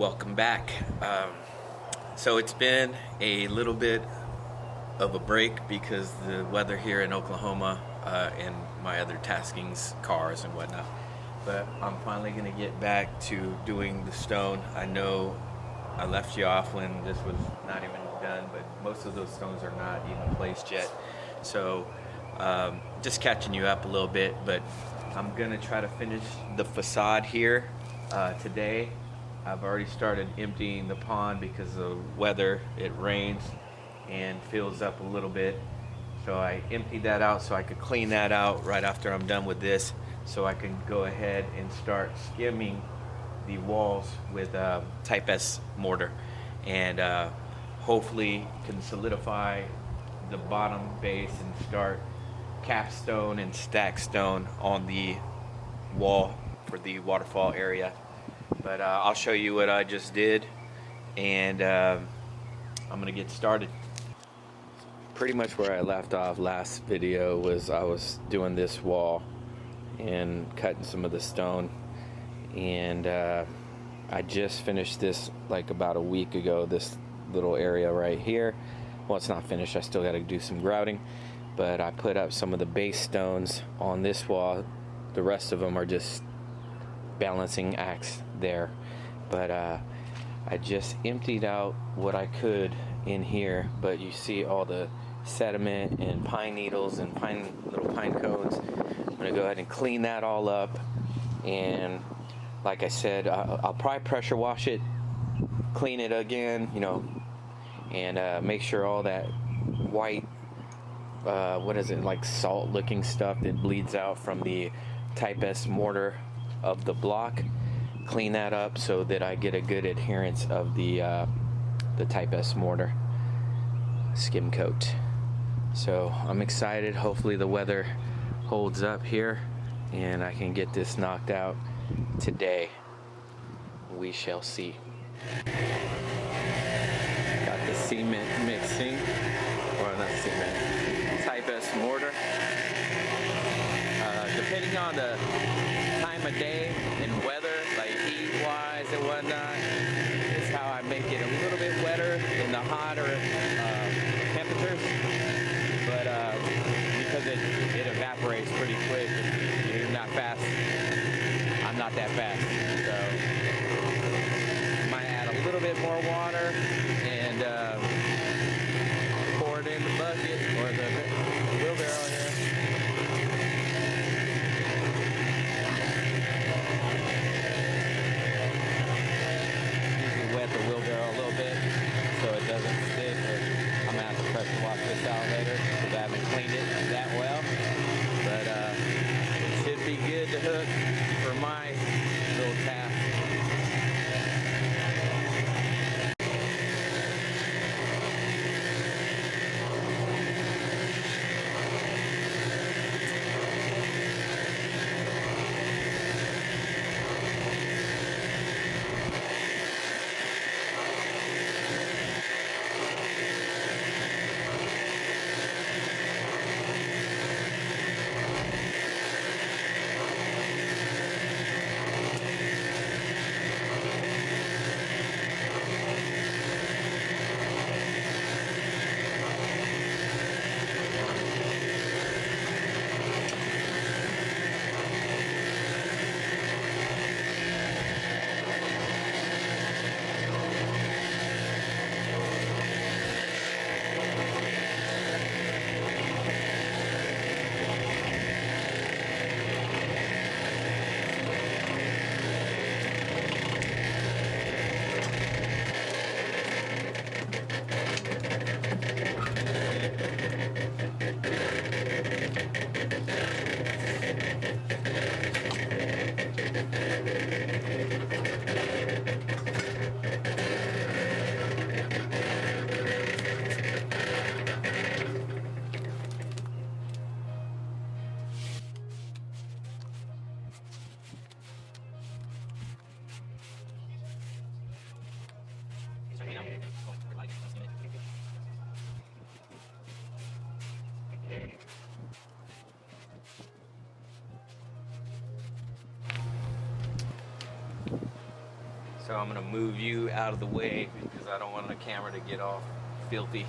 Welcome back. So it's been a little bit of a break because the weather here in Oklahoma and my other taskings, cars and whatnot. But I'm finally going to get back to doing the stone. I know I left you off when this was not even done, but most of those stones are not even placed yet. So just catching you up a little bit, but I'm going to try to finish the facade here today. I've already started emptying the pond because of the weather. It rains and fills up a little bit. So I emptied that out so I could clean that out right after I'm done with this, so I can go ahead and start skimming the walls with Type S mortar, and hopefully can solidify the bottom base and start capstone and stack stone on the wall for the waterfall area. But I'll show you what I just did, and I'm gonna get started. Pretty much where I left off last video was I was doing this wall and cutting some of the stone, and I just finished this like about a week ago, this little area right here. Well, it's not finished, I still got to do some grouting, but I put up some of the base stones on this wall. The rest of them are just balancing acts there, but I just emptied out what I could in here, but you see all the sediment and pine needles and little pine cones. I'm gonna go ahead and clean that all up, and like I said, I'll probably pressure wash it, clean it again, and make sure all that white what is it, like salt looking stuff that bleeds out from the Type S mortar of the block, clean that up so that I get a good adherence of the Type S mortar skim coat. So I'm excited. Hopefully the weather holds up here and I can get this knocked out today. We shall see. Got the cement mixing, or not cement, Type S mortar. Depending on the time of day and weather, like heat-wise and whatnot, is how I make it a little bit wetter in the hotter temperatures. But because it evaporates pretty quick, you're not fast. I'm not that fast, so might add a little bit more water and pour it in the bucket or the wheelbarrow here. Wet the wheelbarrow a little bit so it doesn't stick, but I'm gonna have to pressure wash this out later because I haven't cleaned it that well. But it should be good to hook for my little task. So I'm gonna move you out of the way because I don't want the camera to get all filthy.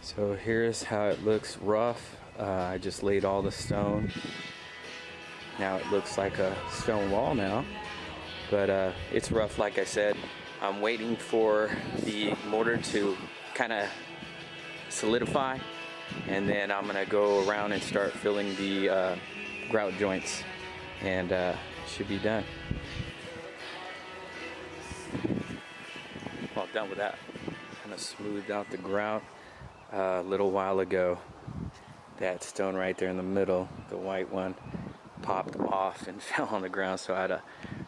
So here's how it looks rough. I just laid all the stone. Now it looks like a stone wall now, but it's rough like I said. I'm waiting for the mortar to kind of solidify, and then I'm gonna go around and start filling the grout joints, and it should be done. done with that. Kind of smoothed out the grout a little while ago. That stone right there in the middle, the white one, popped off and fell on the ground, so I had to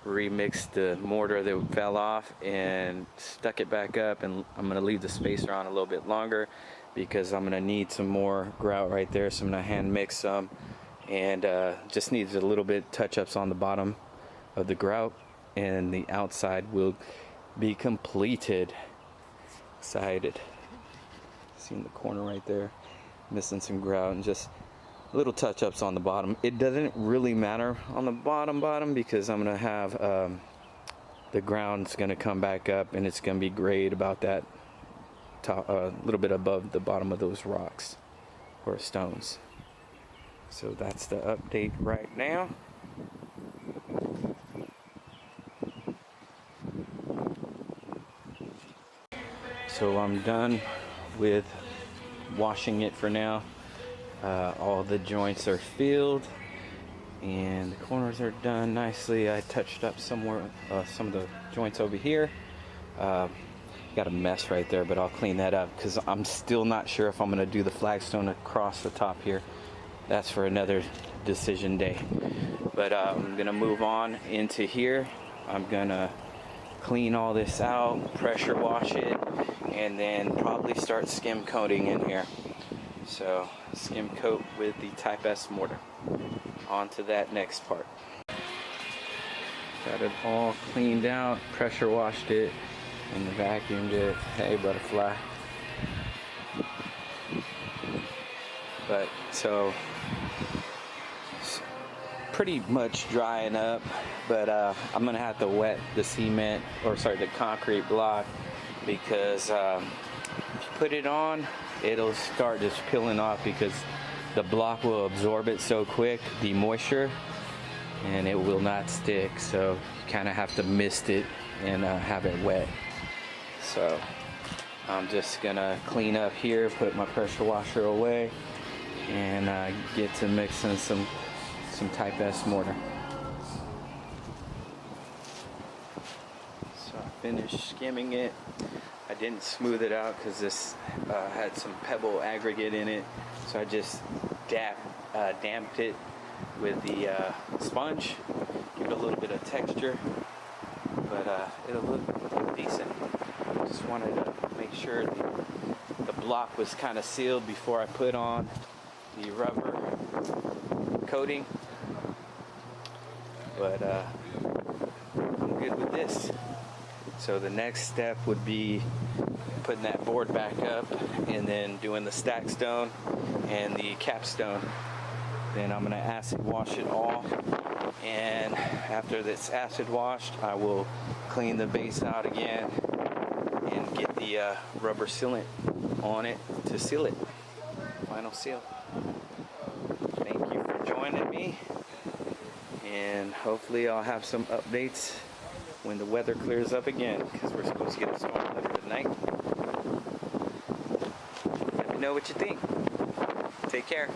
remix the mortar that fell off and stuck it back up, and I'm going to leave the spacer on a little bit longer because I'm going to need some more grout right there, so I'm going to hand mix some, and just needs a little bit touch-ups on the bottom of the grout, and the outside will be completed. Excited. Seeing the corner right there, missing some grout, and just little touch-ups on the bottom. It doesn't really matter on the bottom because I'm gonna have the ground's gonna come back up, and it's gonna be grayed about that top, a little bit above the bottom of those rocks or stones. So that's the update right now. So I'm done with washing it for now. All the joints are filled and the corners are done nicely. I touched up some of the joints over here. Got a mess right there, but I'll clean that up because I'm still not sure if I'm going to do the flagstone across the top here. That's for another decision day. But I'm going to move on into here. I'm going to clean all this out, pressure wash it, and then probably start skim coating in here. So skim coat with the Type S mortar. On to that next part. Got it all cleaned out, pressure washed it, and vacuumed it. Hey, butterfly. But so it's pretty much drying up, but I'm gonna have to wet the cement, or sorry, the concrete block, because if you put it on, it'll start just peeling off because the block will absorb it so quick, the moisture, and it will not stick. So you kind of have to mist it and have it wet. So I'm just gonna clean up here, put my pressure washer away, and get to mixing some Type S mortar. So I finished skimming it. I didn't smooth it out because this had some pebble aggregate in it, so I just damped it with the sponge, give it a little bit of texture, but it'll look decent. Just wanted to make sure the block was kind of sealed before I put on the rubber coating, but I'm good with this. So the next step would be putting that board back up and then doing the stack stone and the capstone. Then I'm going to acid wash it all, and after it's acid washed, I will clean the base out again and get the rubber sealant on it to seal it. Final seal. Thank you for joining me, and hopefully I'll have some updates when the weather clears up again, because we're supposed to get a storm later tonight. Let me know what you think. Take care.